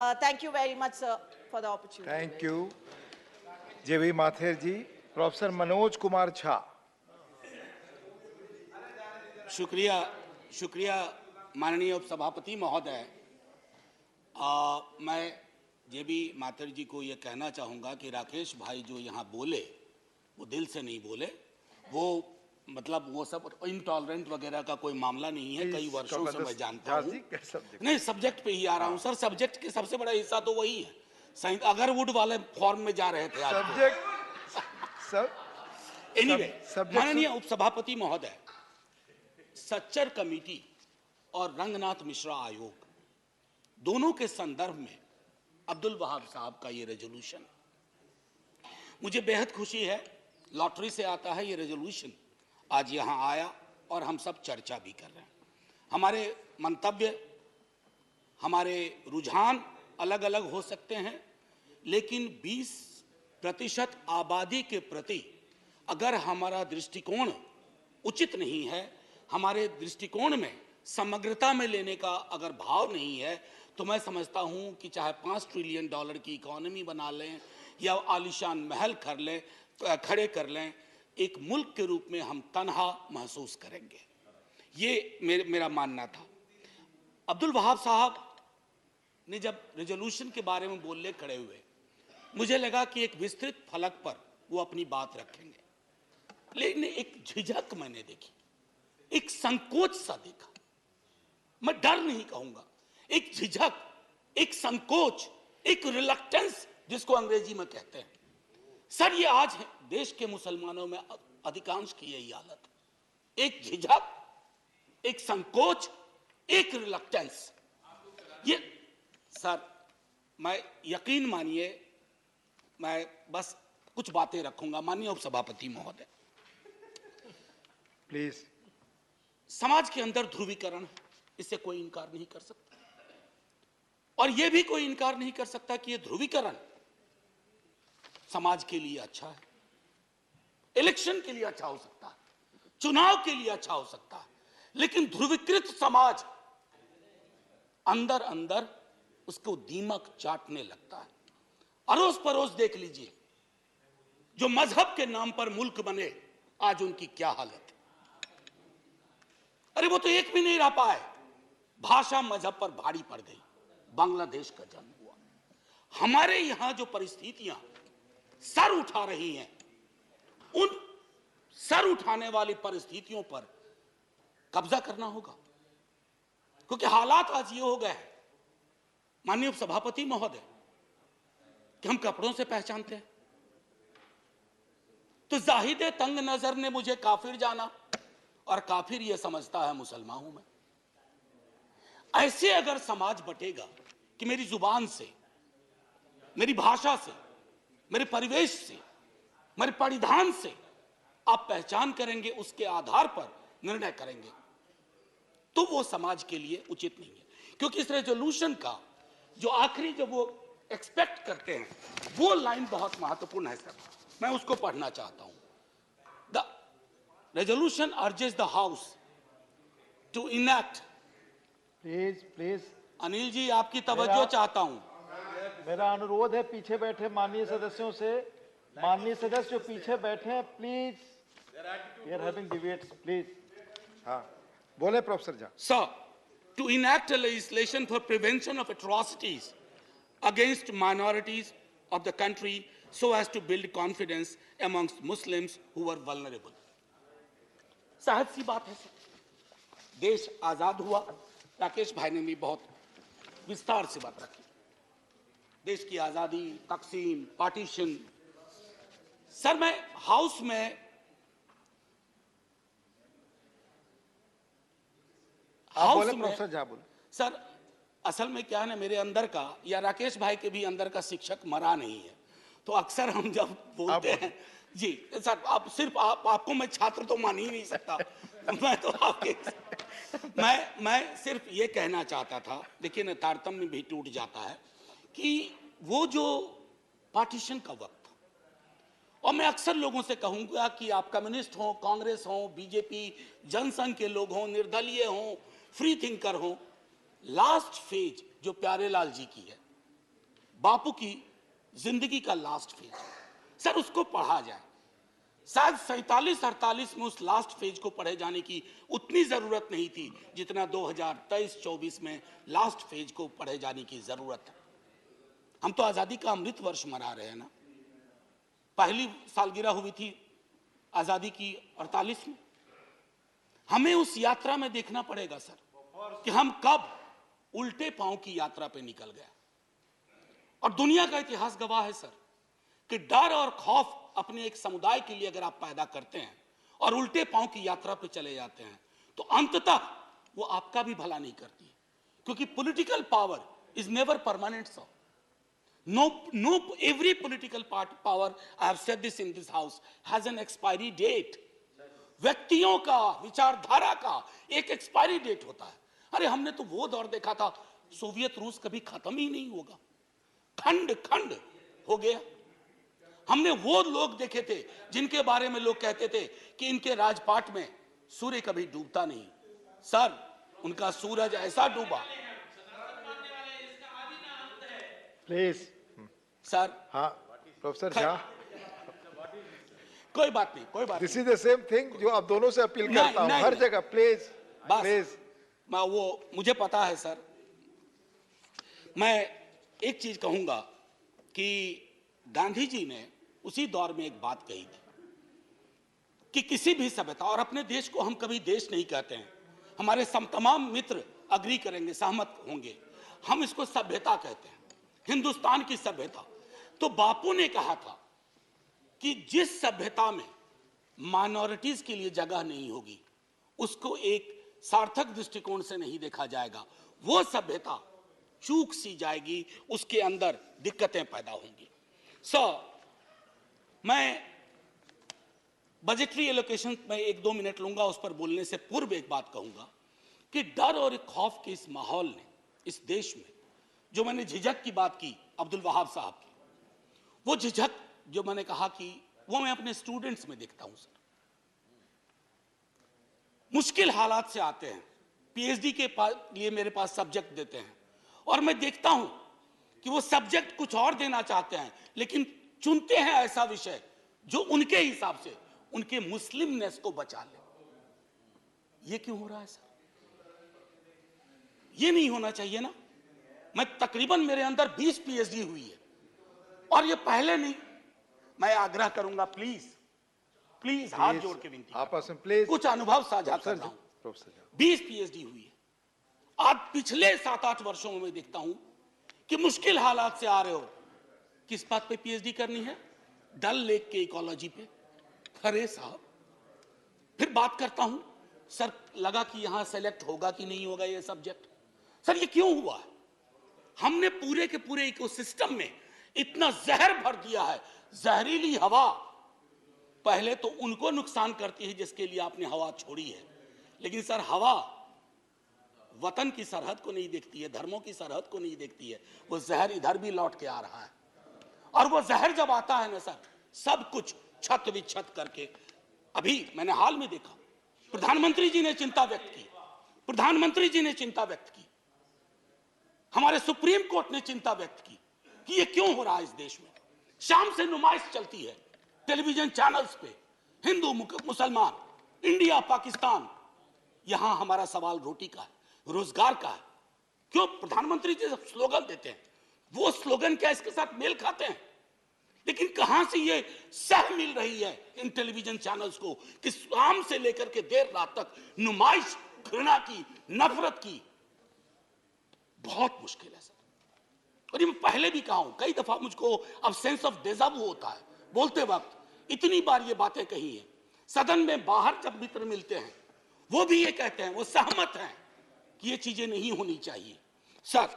Thank you very much, sir, for the opportunity. Thank you. JV Mathur ji, Professor Manoj Kumar Jha. शुक्रिया माननीय उपसभापति महोदय। मैं जेबी माथुर जी को ये कहना चाहूँगा कि राकेश भाई जो यहाँ बोले वो दिल से नहीं बोले, वो मतलब वो सब इंटॉलरेंट वगैरह का कोई मामला नहीं है। कई वर्षों से मैं जानता हूँ। नहीं, सब्जेक्ट पे ही आ रहा हूँ सर। सब्जेक्ट के सबसे बड़ा हिस्सा तो वही है। अगर वुड वाले फॉर्म में जा रहे थे आज सब्जेक्ट एनीवे, माननीय उपसभापति महोदय, सच्चर कमेटी और रंगनाथ मिश्रा आयोग दोनों के संदर्भ में अब्दुल वहाब साहब का ये रेजोल्यूशन, मुझे बेहद खुशी है। लॉटरी से आता है ये रेजोल्यूशन, आज यहाँ आया और हम सब चर्चा भी कर रहे हैं। हमारे मंतव्य, हमारे रुझान अलग अलग हो सकते हैं, लेकिन 20% आबादी के प्रति अगर हमारा दृष्टिकोण उचित नहीं है, हमारे दृष्टिकोण में समग्रता में लेने का अगर भाव नहीं है, तो मैं समझता हूं कि चाहे $5 ट्रिलियन की इकोनॉमी बना लें या आलीशान महल खड़े कर लें, एक मुल्क के रूप में हम तन्हा महसूस करेंगे। ये मेरा मानना था। अब्दुल वहाब साहब ने जब रेजोल्यूशन के बारे में बोलने खड़े हुए, मुझे लगा कि एक विस्तृत फलक पर वो अपनी बात रखेंगे, लेकिन एक झिझक मैंने देखी, एक संकोच सा देखा। मैं डर नहीं कहूंगा, एक झिझक, एक संकोच, एक रिलक्टेंस जिसको अंग्रेजी में कहते हैं। सर, ये आज है देश के मुसलमानों में अधिकांश की यही हालत है। एक झिझक, एक संकोच, एक रिलक्टेंस। ये सर, मैं यकीन मानिए, मैं बस कुछ बातें रखूंगा। माननीय उपसभापति महोदय, प्लीज। समाज के अंदर ध्रुवीकरण है, इससे कोई इनकार नहीं कर सकता, और यह भी कोई इनकार नहीं कर सकता कि यह ध्रुवीकरण समाज के लिए अच्छा है, इलेक्शन के लिए अच्छा हो सकता है, चुनाव के लिए अच्छा हो सकता है, लेकिन ध्रुवीकृत समाज अंदर अंदर उसको दीमक चाटने लगता है। अड़ोस पड़ोस देख लीजिए, जो मजहब के नाम पर मुल्क बने, आज उनकी क्या हालत है। अरे वो तो एक भी नहीं रह पाए, भाषा मजहब पर भारी पड़ गई। बांग्लादेश का जन्म हुआ। हमारे यहां जो परिस्थितियां सर उठा रही हैं, उन सर उठाने वाली परिस्थितियों पर कब्जा करना होगा, क्योंकि हालात आज ये हो गए हैं माननीय सभापति महोदय कि हम कपड़ों से पहचानते हैं। तो जाहिद तंग नजर ने मुझे काफिर जाना, और काफिर ये समझता है मुसलमान हूं मैं। ऐसे अगर समाज बटेगा कि मेरी जुबान से, मेरी भाषा से, मेरे परिवेश से, मेरे परिधान से आप पहचान करेंगे, उसके आधार पर निर्णय करेंगे, तो वो समाज के लिए उचित नहीं है। क्योंकि इस रेजोल्यूशन का जो आखिरी जो वो एक्सपेक्ट करते हैं, वो लाइन बहुत महत्वपूर्ण है सर, मैं उसको पढ़ना चाहता हूं। The resolution urges the house to enact. Please Anil ji, आपकी तवज्जो चाहता हूं। मेरा अनुरोध है पीछे बैठे माननीय सदस्यों से, माननीय सदस्य जो पीछे बैठे हैं, please, we are having debates, please. हाँ, बोले professor Jha. Sir, to enact a legislation for prevention of atrocities against minorities of the country so as to build confidence amongst Muslims who were vulnerable। सहज सी बात है sir, देश आजाद हुआ, राकेश भाई ने भी बहुत विस्तार से बात रखी, देश की आजादी, तकसीम, पार्टीशन। सर, मैं हाउस में प्रोफेसर झा बोले। सर, असल में क्या है ना, मेरे अंदर का या राकेश भाई के भी अंदर का शिक्षक मरा नहीं है, तो अक्सर हम जब बोलते हैं जी सर, आप सिर्फ आपको मैं छात्र तो मान ही नहीं सकता। मैं तो आपके मैं सिर्फ ये कहना चाहता था, देखिए ना, तारतम्य भी टूट जाता है कि वो जो पार्टीशन का वक्त, और मैं अक्सर लोगों से कहूंगा कि आप कम्युनिस्ट हो, कांग्रेस हो, बीजेपी, जनसंघ के लोग हों, निर्दलीय हों, फ्री थिंकर हों, लास्ट फेज जो प्यारेलाल जी की है, बापू की जिंदगी का लास्ट फेज, सर उसको पढ़ा जाए। शायद 47-48 में उस लास्ट फेज को पढ़े जाने की उतनी जरूरत नहीं थी जितना 2023-24 में लास्ट फेज को पढ़े जाने की जरूरत है। हम तो आजादी का अमृत वर्ष मना रहे हैं ना, पहली सालगिरह हुई थी आजादी की 48 में। हमें उस यात्रा में देखना पड़ेगा सर कि हम कब उल्टे पांव की यात्रा पे निकल गए। और दुनिया का इतिहास गवाह है सर कि डर और खौफ अपने एक समुदाय के लिए अगर आप पैदा करते हैं और उल्टे पांव की यात्रा पे चले जाते हैं तो अंततः वो आपका भी भला नहीं करती है, क्योंकि political power is never permanent sir. No, every political power, I have said this in this house, has an expiry date. व्यक्तियों का, विचारधारा का एक एक्सपायरी डेट होता है। अरे हमने तो वो दौर देखा था, सोवियत रूस कभी खत्म ही नहीं होगा, खंड खंड हो गया। हमने वो लोग देखे थे जिनके बारे में लोग कहते थे कि इनके राजपाट में सूर्य कभी डूबता नहीं। सर, उनका सूरज ऐसा डूबा। प्लीज सर, हाँ प्रोफेसर झा, कोई बात नहीं, कोई बात this is the same thing जो आप दोनों से अपील करता हूं हर जगह। प्लीज बस, प्लीज। मैं वो मुझे पता है सर। मैं एक चीज कहूंगा कि गांधी जी ने उसी दौर में एक बात कही थी कि किसी भी सभ्यता, और अपने देश को हम कभी देश नहीं कहते हैं, हमारे तमाम मित्र अग्री करेंगे, सहमत होंगे, हम इसको सभ्यता कहते हैं, हिंदुस्तान की सभ्यता। तो बापू ने कहा था कि जिस सभ्यता में माइनॉरिटीज के लिए जगह नहीं होगी उसको एक सार्थक दृष्टिकोण से नहीं देखा जाएगा, वो सभ्यता चूक सी जाएगी, उसके अंदर दिक्कतें पैदा होंगी। मैं बजटरी एलोकेशन में 1-2 मिनट लूंगा, उस पर बोलने से पूर्व एक बात कहूंगा कि डर और खौफ के इस माहौल ने इस देश में, जो मैंने झिझक की बात की अब्दुल वहाब साहब की, वो झिझक जो मैंने कहा कि वो मैं अपने स्टूडेंट्स में देखता हूं सर। मुश्किल हालात से आते हैं, पीएचडी के लिए मेरे पास सब्जेक्ट देते हैं और मैं देखता हूं कि वो सब्जेक्ट कुछ और देना चाहते हैं लेकिन चुनते हैं ऐसा विषय जो उनके हिसाब से उनके मुस्लिमनेस को बचा ले। ये क्यों हो रहा है सर? ये नहीं होना चाहिए ना। मैं तकरीबन, मेरे अंदर 20 पीएचडी हुई है और ये पहले नहीं। मैं आग्रह करूंगा, प्लीज प्लीज हाथ जोड़ के विनती, आपस में प्लीज कुछ अनुभव साझा कर रहा हूं। 20 पीएचडी हुई है। आज पिछले 7-8 वर्षों में मैं देखता हूं कि मुश्किल हालात से आ रहे हो, किस बात पे पीएचडी करनी है? डल लेक के इकोलॉजी पे। अरे साहब, फिर बात करता हूं, सर लगा कि यहां सेलेक्ट होगा कि नहीं होगा ये सब्जेक्ट। सर ये क्यों हुआ है? हमने पूरे के पूरे इकोसिस्टम में इतना जहर भर दिया है। जहरीली हवा पहले तो उनको नुकसान करती है जिसके लिए आपने हवा छोड़ी है, लेकिन सर हवा वतन की सरहद को नहीं देखती है, धर्मों की सरहद को नहीं देखती है। वो जहर इधर भी लौट के आ रहा है और वो जहर जब आता है ना सर, सब कुछ छत विच्छत करके। अभी मैंने हाल में देखा, प्रधानमंत्री जी ने चिंता व्यक्त की, प्रधानमंत्री जी ने चिंता व्यक्त की, हमारे सुप्रीम कोर्ट ने चिंता व्यक्त की कि ये क्यों हो रहा है इस देश में। शाम से नुमाइश चलती है टेलीविजन चैनल्स पे, हिंदू मुसलमान, इंडिया पाकिस्तान। यहां हमारा सवाल रोटी का है, रोजगार का है। क्यों प्रधानमंत्री जी जब स्लोगन देते हैं, वो स्लोगन क्या इसके साथ मेल खाते हैं? लेकिन कहां से ये सह मिल रही है इन टेलीविजन चैनल्स को कि शाम से लेकर के देर रात तक नुमाइश, घृणा की, नफरत की। बहुत मुश्किल है सर। और ये मैं पहले भी कहा हूं, कई दफा मुझको अब सेंस ऑफ डेजावू होता है बोलते वक्त। इतनी बार ये बातें कही है सदन में, बाहर जब मित्र मिलते हैं वो भी ये कहते हैं, वो सहमत हैं कि ये चीजें नहीं होनी चाहिए। सर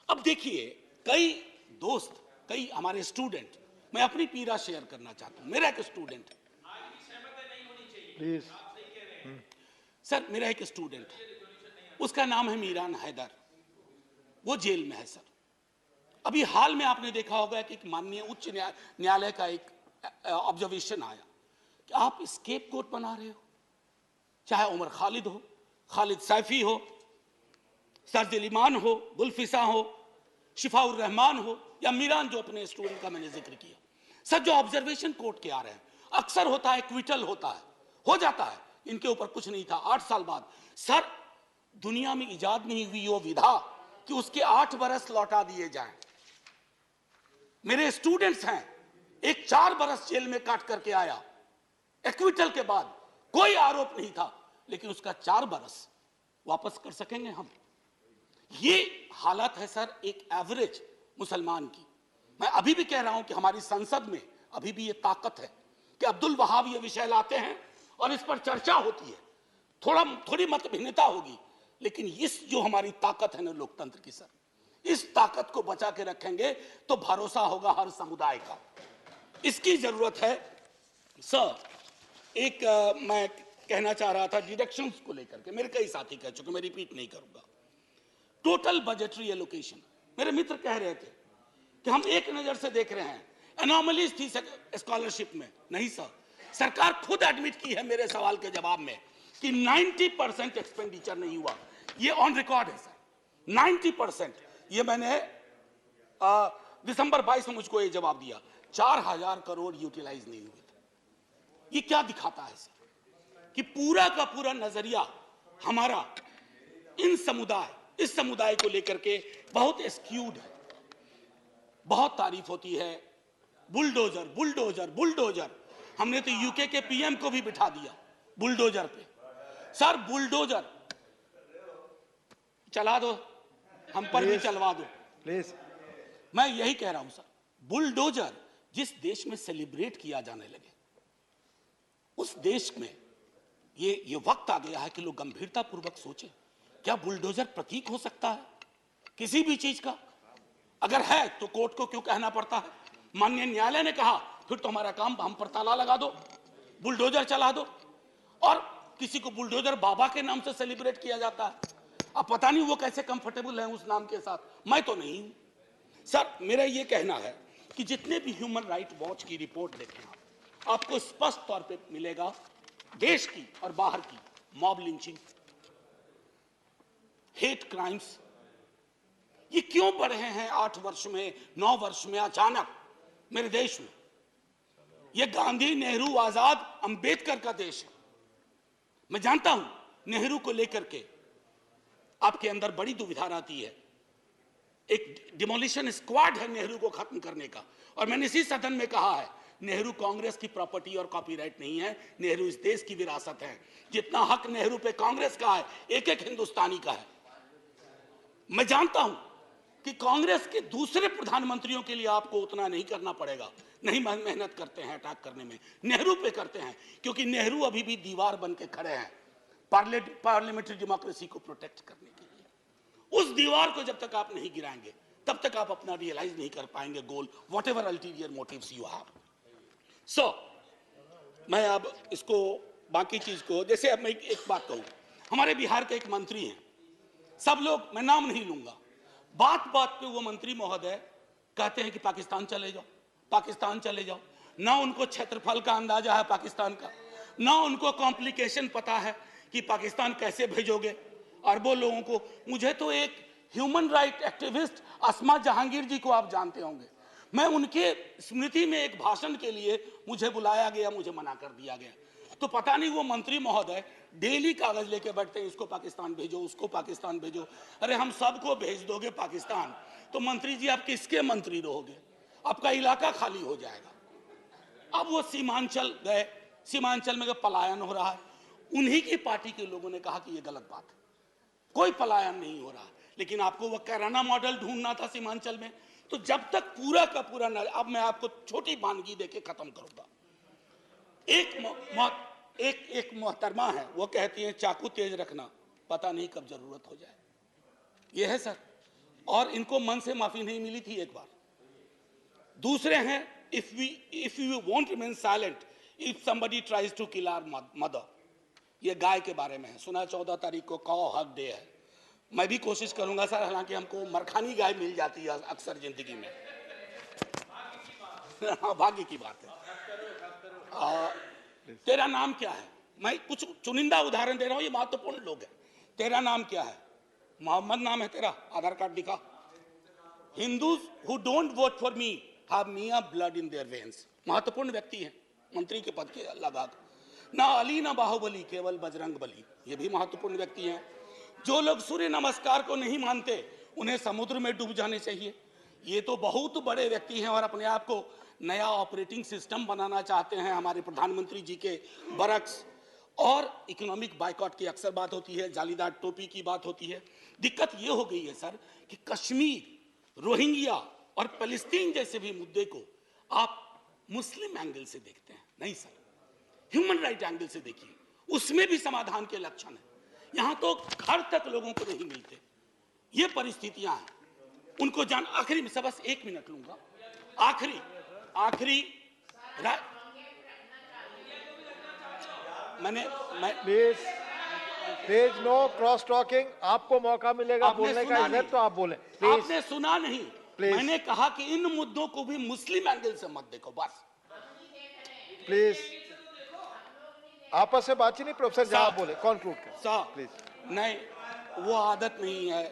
अब देखिए, कई दोस्त, कई हमारे स्टूडेंट, मैं अपनी पीड़ा शेयर करना चाहता हूं। मेरा एक स्टूडेंट प्लीज सर, मेरा एक स्टूडेंट है, उसका नाम है मीरान हैदर, वो जेल में है सर। अभी हाल में आपने देखा होगा कि एक माननीय उच्च न्यायालय का एक ऑब्जर्वेशन आया कि आप स्केप कोट बना रहे हो, चाहे उमर खालिद हो, खालिद सैफी हो, सरजिल इमान हो, गुलफिसा हो, शिफाउर रहमान हो या मीरान जो अपने स्टूडेंट का मैंने जिक्र किया, सर जो ऑब्जर्वेशन कोर्ट के आ रहे हैं, अक्सर होता है क्विटल होता है, हो जाता है, इनके ऊपर कुछ नहीं था। 8 साल बाद सर दुनिया में इजाद नहीं हुई वो विधा कि उसके 8 बरस लौटा दिए जाएं। मेरे स्टूडेंट्स हैं, एक 4 बरस जेल में काट करके आया, एक्विटल के बाद कोई आरोप नहीं था, लेकिन उसका 4 बरस वापस कर सकेंगे हम? ये हालत है सर एक एवरेज मुसलमान की। मैं अभी भी कह रहा हूं कि हमारी संसद में अभी भी ये ताकत है कि अब्दुल वहाब ये विषय लाते हैं और इस पर चर्चा होती है, थोड़ी मतभिन्नता होगी, लेकिन इस जो हमारी ताकत है ना लोकतंत्र की सर, इस ताकत को बचा के रखेंगे तो भरोसा होगा हर समुदाय का। इसकी जरूरत है सर। एक मैं कहना चाह रहा था डिडक्शंस को लेकर के, मेरे कई साथी कह चुके, मैं रिपीट नहीं करूंगा। टोटल बजटरी एलोकेशन, मेरे मित्र कह रहे थे कि हम एक नजर से देख रहे हैं, एनॉमलीज थी स्कॉलरशिप में। नहीं सर, सरकार खुद एडमिट की है मेरे सवाल के जवाब में कि 90% एक्सपेंडिचर नहीं हुआ। ये ऑन रिकॉर्ड है सर, 90%। ये मैंने दिसंबर 22 में मुझको ये जवाब दिया, 4000 करोड़ यूटिलाइज नहीं हुए थे। ये क्या दिखाता है सर कि पूरा का पूरा नजरिया हमारा इस समुदाय को लेकर के बहुत स्क्यूड है। बहुत तारीफ होती है बुलडोजर बुलडोजर बुलडोजर, हमने तो यूके के पीएम को भी बिठा दिया बुलडोजर पे। सर बुलडोजर चला दो, हम पर भी चलवा दो प्लीज। मैं यही कह रहा हूं सर, बुलडोजर जिस देश में सेलिब्रेट किया जाने लगे, उस देश में ये वक्त आ गया है कि लोग गंभीरता पूर्वक सोचें, क्या बुलडोजर प्रतीक हो सकता है किसी भी चीज का? अगर है तो कोर्ट को क्यों कहना पड़ता है? माननीय न्यायालय ने कहा फिर तो हमारा काम हम पर ताला लगा दो, बुलडोजर चला दो। और किसी को बुलडोजर बाबा के नाम से सेलिब्रेट किया जाता है। अब पता नहीं वो कैसे कंफर्टेबल है उस नाम के साथ, मैं तो नहीं हूं। सर मेरा ये कहना है कि जितने भी ह्यूमन राइट वॉच की रिपोर्ट देखें आपको स्पष्ट तौर पे मिलेगा, देश की और बाहर की मॉब लिंचिंग, हेट क्राइम्स, ये क्यों बढ़ रहे हैं 8 वर्ष में 9 वर्ष में अचानक मेरे देश में? ये गांधी नेहरू आजाद अंबेडकर का देश है। मैं जानता हूं नेहरू को लेकर के आपके अंदर बड़ी दुविधा रहती है। एक डिमोलिशन स्क्वाड है नेहरू को खत्म करने का, और मैंने इसी सदन में कहा है नेहरू कांग्रेस की प्रॉपर्टी और कॉपीराइट नहीं है, नेहरू इस देश की विरासत है। जितना हक नेहरू पे कांग्रेस का है एक एक हिंदुस्तानी का है। मैं जानता हूं कि कांग्रेस के दूसरे प्रधानमंत्रियों के लिए आपको उतना नहीं करना पड़ेगा, नहीं मेहनत करते हैं अटैक करने में, नेहरू पे करते हैं, क्योंकि नेहरू अभी भी दीवार बन के खड़े हैं पार्लियामेंट्री डेमोक्रेसी को प्रोटेक्ट करने के लिए। उस दीवार को जब तक आप नहीं गिराएंगे तब तक आप अपना रियलाइज नहीं कर पाएंगे goal, whatever ulterior motives you have. So मैं अब इसको बाकी चीज को, जैसे अब मैं एक बात कहूं, हमारे बिहार के एक मंत्री हैं, सब लोग, मैं नाम नहीं लूंगा, बात बात पे वो मंत्री महोदय कहते हैं कि पाकिस्तान चले जाओ, पाकिस्तान चले जाओ। ना उनको क्षेत्रफल का अंदाजा है पाकिस्तान का, ना उनको कॉम्प्लिकेशन पता है कि पाकिस्तान कैसे भेजोगे अरबों लोगों को। मुझे तो एक ह्यूमन राइट एक्टिविस्ट अस्मा जहांगीर जी को आप जानते होंगे, मैं उनके स्मृति में एक भाषण के लिए मुझे बुलाया गया, मुझे मना कर दिया गया। तो पता नहीं वो मंत्री महोदय डेली कागज लेके बैठते हैं, इसको पाकिस्तान भेजो, उसको पाकिस्तान भेजो। अरे हम सबको भेज दोगे पाकिस्तान तो मंत्री जी आप किसके मंत्री रहोगे? आपका इलाका खाली हो जाएगा। अब वो सीमांचल गए, सीमांचल में पलायन हो रहा है, उन्हीं की पार्टी के लोगों ने कहा कि ये गलत बात है, कोई पलायन नहीं हो रहा। लेकिन आपको वो कैराना मॉडल ढूंढना था सीमांचल में। तो जब तक पूरा का पूरा अब मैं आपको छोटी वानगी देके खत्म करूंगा। एक मोहतरमा है, वो कहती है चाकू तेज रखना, पता नहीं कब जरूरत हो जाए। ये है सर, और इनको मन से माफी नहीं मिली थी एक बार। दूसरे हैं if you want remain silent if somebody tries to kill our mother. ये गाय के बारे में है, सुना 14 तारीख को कॉ हक डे है। मैं भी कोशिश करूंगा सर, हालांकि हमको मरखानी गाय मिल जाती है अक्सर जिंदगी में। हाँ, भाग्य की बात है। तेरा नाम क्या है? मैं कुछ चुनिंदा उदाहरण दे रहा हूं, ये महत्वपूर्ण लोग हैं। तेरा नाम क्या है? मोहम्मद नाम है तेरा, आधार कार्ड दिखा। Hindus who don't vote for me have Mia blood in their veins. महत्वपूर्ण व्यक्ति हैं, मंत्री के पद के लगाकर। ना अली ना बाहुबली, केवल बजरंग बली, ये भी महत्वपूर्ण व्यक्ति हैं। जो लोग सूर्य नमस्कार को नहीं मानते उन्हें समुद्र में डूब जाने चाहिए। ये तो बहुत बड़े व्यक्ति हैं और अपने आप को नया ऑपरेटिंग सिस्टम बनाना चाहते हैं। हमारे प्रधानमंत्री जी के बरक्स और इकोनॉमिक बाइकॉट की अक्सर बात होती है, जालीदार टोपी की बात होती है। दिक्कत ये हो गई है सर कि कश्मीर, रोहिंग्या और फलस्तीन जैसे भी मुद्दे को आप मुस्लिम एंगल से देखते हैं। नहीं सर, ह्यूमन राइट एंगल से देखिए, उसमें भी समाधान के लक्षण है। यहां तो घर तक लोगों को नहीं मिलते, ये परिस्थितियां हैं। उनको जान, आखिरी में सब बस 1 मिनट लूंगा, आखिरी प्लीज नो क्रॉस टॉकिंग। आपको मौका मिलेगा बोलने का, इज्जत तो आप बोले। आपने सुना नहीं, मैंने कहा कि इन मुद्दों को भी मुस्लिम एंगल से मत देखो बस। प्लीज आपस में बातचीत नहीं, प्रोफेसर जहां बोले कंक्लूड कर प्लीज। नहीं, वो आदत नहीं है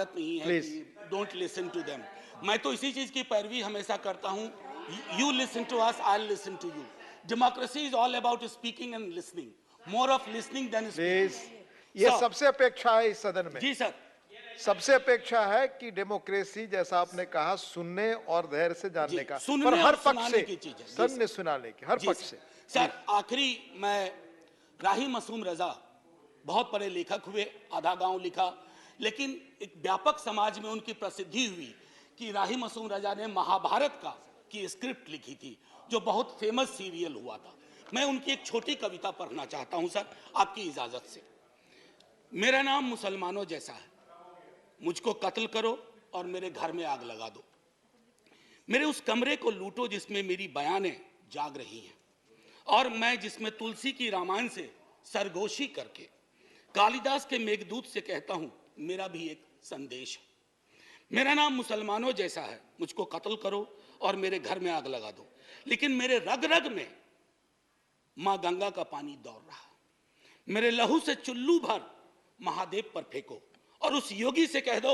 कि डोंट लिसन टू देम। मैं तो इसी चीज की पैरवी हमेशा करता हूं, you listen to us, I listen to you. Democracy is all about speaking and listening, more of listening than speaking. ये सबसे अपेक्षा है इस सदन में। जी सर, सबसे अपेक्षा है कि डेमोक्रेसी, जैसा आपने कहा, सुनने और धैर्य से जानने का, पर हर पक्ष से सबने सुनाने की, हर पक्ष से। सर आखिरी, मैं राही मासूम रजा बहुत बड़े लेखक हुए, आधा गांव लिखा, लेकिन एक व्यापक समाज में उनकी प्रसिद्धि हुई कि राही मासूम रजा ने महाभारत की स्क्रिप्ट लिखी थी, जो बहुत फेमस सीरियल हुआ था। मैं उनकी एक छोटी कविता पढ़ना चाहता हूं सर, आपकी इजाजत से। मेरा नाम मुसलमानों जैसा है, मुझको कत्ल करो और मेरे घर में आग लगा दो। मेरे उस कमरे को लूटो जिसमें मेरी बयानें जाग रही हैं, और मैं जिसमें तुलसी की रामायण से सरगोशी करके कालिदास के मेघदूत से कहता हूं, मेरा भी एक संदेश है। मेरा नाम मुसलमानों जैसा है, मुझको कत्ल करो और मेरे घर में आग लगा दो, लेकिन मेरे रग रग में मां गंगा का पानी दौड़ रहा है। मेरे लहू से चुल्लू भर महादेव पर फेंको और उस योगी से कह दो,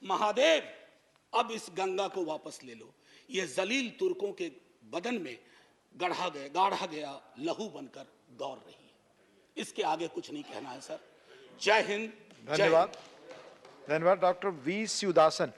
महादेव अब इस गंगा को वापस ले लो। ये जलील तुर्कों के बदन में गाढ़ा गया लहू बनकर दौड़ रही है। इसके आगे कुछ नहीं कहना है सर। जय हिंद। धन्यवाद। धन्यवाद डॉक्टर वी शिवदासन।